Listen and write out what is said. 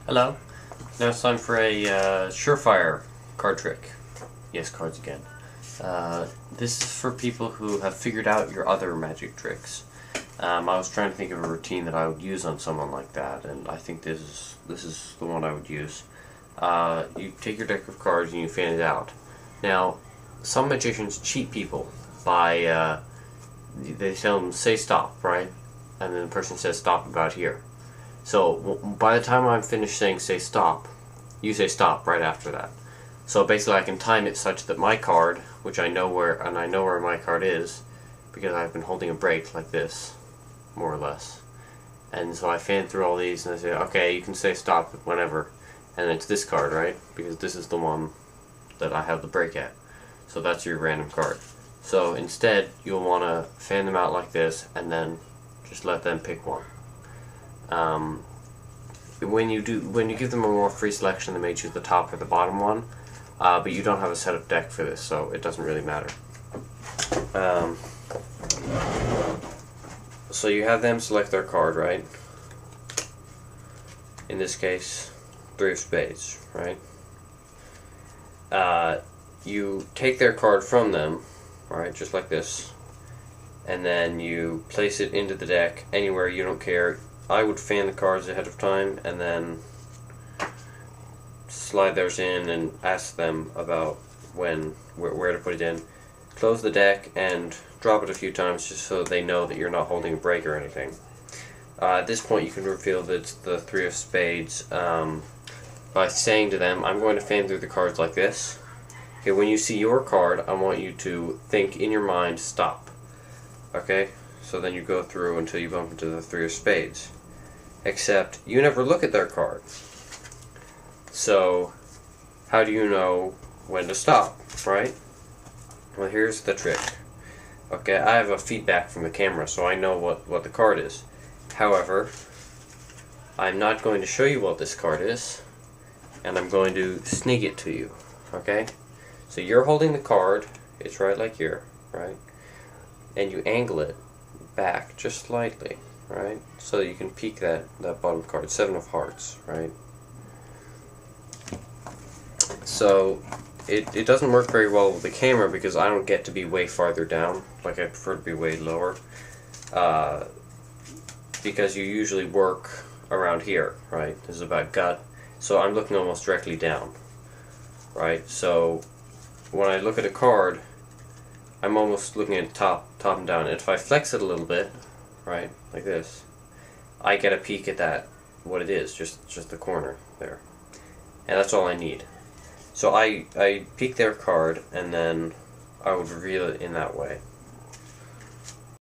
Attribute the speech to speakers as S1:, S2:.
S1: Hello. Now it's time for a surefire card trick. Yes, cards again. This is for people who have figured out your other magic tricks. I was trying to think of a routine that I would use on someone like that, and I think this is the one I would use. You take your deck of cards and you fan it out. Now, some magicians cheat people by they tell them say stop, right? And then the person says stop about here. So by the time I'm finished saying say stop, you say stop right after that. So basically I can time it such that my card, which I know where my card is, because I've been holding a break like this, more or less. And so I fan through all these and I say, okay, you can say stop whenever. And it's this card, right? Because this is the one that I have the break at. So that's your random card. So instead, you'll want to fan them out like this and then just let them pick one. When you give them a more free selection, they may choose the top or the bottom one, but you don't have a set up deck for this, so it doesn't really matter. So you have them select their card, right? In this case, 3 of spades, right? You take their card from them, right, just like this, and then you place it into the deck anywhere, you don't care. I would fan the cards ahead of time and then slide theirs in and ask them about where to put it in. Close the deck and drop it a few times just so they know that you're not holding a break or anything. At this point you can reveal that it's the 3 of spades by saying to them, I'm going to fan through the cards like this. Okay, when you see your card, I want you to think in your mind, stop. Okay? So then you go through until you bump into the 3 of spades. Except, you never look at their card. So, how do you know when to stop, right? Well, here's the trick. Okay, I have a feedback from the camera, so I know what the card is. However, I'm not going to show you what this card is, and I'm going to sneak it to you, okay? So you're holding the card, it's right like here, right? And you angle it back just slightly, right? So you can peek that bottom card, 7 of hearts, right? So it doesn't work very well with the camera because I don't get to be way farther down. Like, I prefer to be way lower. Because you usually work around here, right? This is about gut. So I'm looking almost directly down, right? So when I look at a card, I'm almost looking at top and down. And if I flex it a little bit, right, like this, I get a peek at that, what it is, just the corner there. And that's all I need. So I peek their card, and then I would reveal it in that way.